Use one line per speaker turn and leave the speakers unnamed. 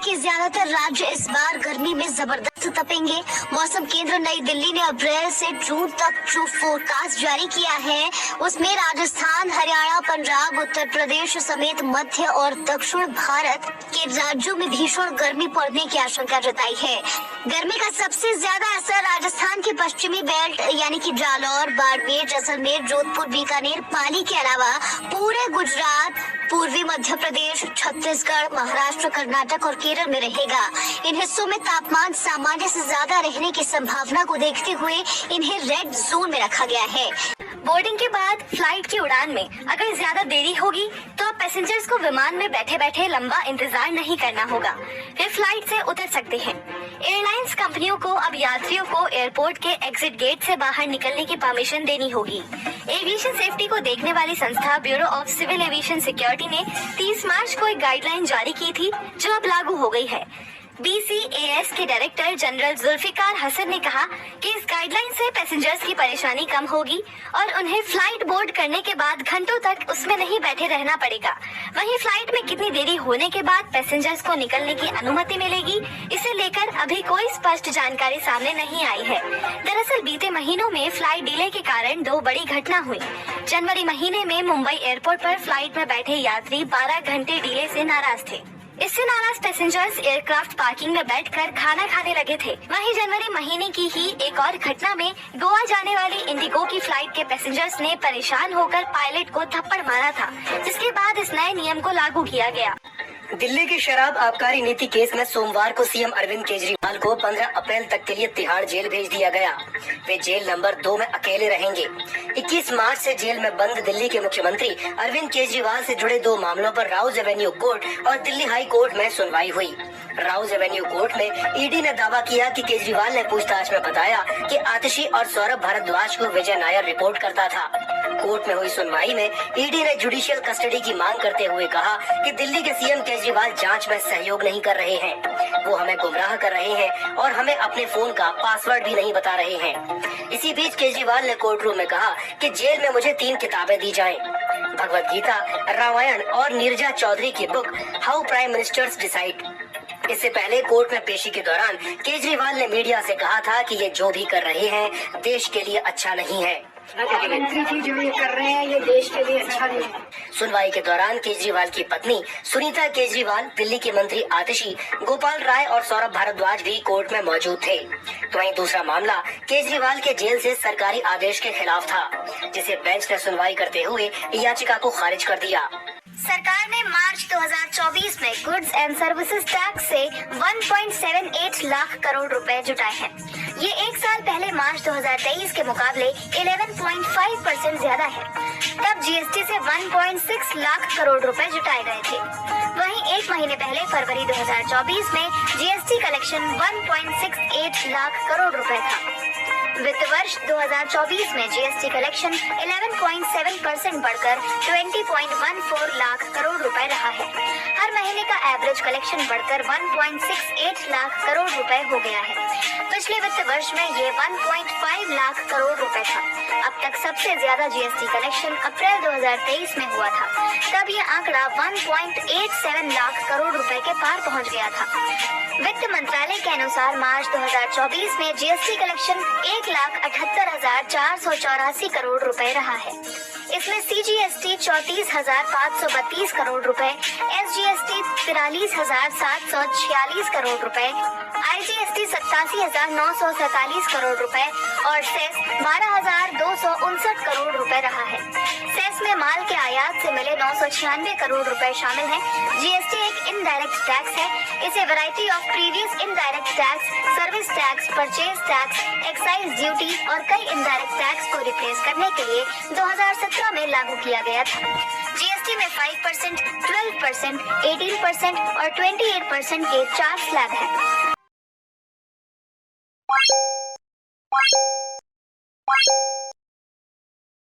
के ज्यादातर राज्य इस बार गर्मी में जबरदस्त तपेंगे। मौसम केंद्र नई दिल्ली ने अप्रैल से जून तक जो फोरकास्ट जारी किया है उसमें राजस्थान, हरियाणा, पंजाब, उत्तर प्रदेश समेत मध्य और दक्षिण भारत के राज्यों में भीषण गर्मी पड़ने की आशंका जताई है। गर्मी का सबसे ज्यादा असर राजस्थान के पश्चिमी बेल्ट यानी कि जालौर, बाड़मेर, जैसलमेर, जोधपुर, बीकानेर, पाली के अलावा पूरे गुजरात, पूर्वी मध्य प्रदेश, छत्तीसगढ़, महाराष्ट्र, कर्नाटक और केरल में रहेगा। इन हिस्सों में तापमान सामान्य से ज्यादा रहने की संभावना को देखते हुए इन्हें रेड जोन में रखा गया है।
बोर्डिंग के बाद फ्लाइट की उड़ान में अगर ज्यादा देरी होगी तो अब पैसेंजर्स को विमान में बैठे बैठे लंबा इंतजार नहीं करना होगा, वे फ्लाइट से उतर सकते हैं। एयरलाइंस कंपनियों को अब यात्रियों को एयरपोर्ट के एग्जिट गेट से बाहर निकलने की परमिशन देनी होगी। एविएशन सेफ्टी को देखने वाली संस्था bureau of civil aviation security ने 30 मार्च को एक गाइडलाइन जारी की थी जो अब लागू हो गई है। BCAS के डायरेक्टर जनरल जुल्फिकार हसन ने कहा कि इस गाइडलाइन से पैसेंजर्स की परेशानी कम होगी और उन्हें फ्लाइट बोर्ड करने के बाद घंटों तक उसमें नहीं बैठे रहना पड़ेगा। वहीं फ्लाइट में कितनी देरी होने के बाद पैसेंजर्स को निकलने की अनुमति मिलेगी, इसे लेकर अभी कोई स्पष्ट जानकारी सामने नहीं आई है। दरअसल बीते महीनों में फ्लाइट डिले के कारण 2 बड़ी घटना हुई। जनवरी महीने में मुंबई एयरपोर्ट पर फ्लाइट में बैठे यात्री 12 घंटे डिले से नाराज थे। इससे नाराज पैसेंजर्स एयरक्राफ्ट पार्किंग में बैठकर खाना खाने लगे थे। वहीं जनवरी महीने की ही एक और घटना में गोवा जाने वाली इंडिगो की फ्लाइट के पैसेंजर्स ने परेशान होकर पायलट को थप्पड़ मारा था, जिसके बाद इस नए नियम को लागू किया गया।
दिल्ली की शराब आबकारी नीति केस में सोमवार को सीएम अरविंद केजरीवाल को 15 अप्रैल तक के लिए तिहाड़ जेल भेज दिया गया। वे जेल नंबर 2 में अकेले रहेंगे। 21 मार्च से जेल में बंद दिल्ली के मुख्यमंत्री अरविंद केजरीवाल से जुड़े 2 मामलों पर राउज एवेन्यू कोर्ट और दिल्ली हाई कोर्ट में सुनवाई हुई। राउज एवेन्यू कोर्ट में ईडी ने दावा किया कि केजरीवाल ने पूछताछ में बताया कि आतिशी और सौरभ भारद्वाज को विजय नायर रिपोर्ट करता था। कोर्ट में हुई सुनवाई में ईडी ने जुडिशियल कस्टडी की मांग करते हुए कहा कि दिल्ली के सीएम केजरीवाल जांच में सहयोग नहीं कर रहे हैं, वो हमें गुमराह कर रहे हैं और हमें अपने फोन का पासवर्ड भी नहीं बता रहे हैं। इसी बीच केजरीवाल ने कोर्ट रूम में कहा कि जेल में मुझे 3 किताबें दी जाएं, भगवत गीता, रामायण और नीरजा चौधरी की book how prime ministers decide. इससे पहले कोर्ट में पेशी के दौरान केजरीवाल ने मीडिया से कहा था कि ये जो भी कर रहे हैं देश के लिए अच्छा नहीं है।
मंत्री जी जो ये कर रहे हैं ये देश के लिए अच्छा नहीं है।
सुनवाई के दौरान केजरीवाल की पत्नी सुनीता केजरीवाल, दिल्ली के मंत्री आतिशी, गोपाल राय और सौरभ भारद्वाज भी कोर्ट में मौजूद थे। तो वहीं दूसरा मामला केजरीवाल के जेल से सरकारी आदेश के खिलाफ था, जिसे बेंच ने सुनवाई करते हुए याचिका को खारिज कर दिया।
सरकार ने मार्च 2024 में गुड्स एंड सर्विसेज टैक्स से 1.78 लाख करोड़ रुपए जुटाए हैं। ये 1 साल पहले मार्च 2023 के मुकाबले 11.5% ज्यादा है। तब जीएसटी से 1.6 लाख करोड़ रुपए जुटाए गए थे। वहीं 1 महीने पहले फरवरी 2024 में जीएसटी कलेक्शन 1.68 लाख करोड़ रुपए था। वित्त वर्ष 2024 में जीएसटी कलेक्शन 11.7% बढ़कर 20.14 लाख करोड़ रुपए रहा है। हर महीने का एवरेज कलेक्शन बढ़कर 1.68 लाख करोड़ रुपए हो गया है। पिछले वित्त वर्ष में ये 1.5 लाख करोड़ रुपए था। अब तक सबसे ज्यादा जीएसटी कलेक्शन अप्रैल 2023 में हुआ था, तब ये आंकड़ा 1.87 लाख करोड़ रुपए के पार पहुंच गया था। वित्त मंत्रालय के अनुसार मार्च 2024 में जीएसटी कलेक्शन 1,78,484 करोड़ रुपए रहा है। इसमें सीजीएसटी 34,532 करोड़ रुपए, एसजीएसटी 43,746 करोड़ रुपए, आईजीएसटी 87,947 करोड़ रुपए और सेस 12,259 करोड़ रुपए रहा है। सेस में माल के आयात से मिले 996 करोड़ रुपए शामिल हैं। जीएसटी एक इनडायरेक्ट टैक्स है। इसे variety of previous indirect tax, service tax, purchase tax, excise duty और कई इनडायरेक्ट टैक्स को रिप्लेस करने के लिए 2017 में लागू किया गया था। जीएसटी में 5%, 12%, 18% और 28% के 4 स्लैब हैं।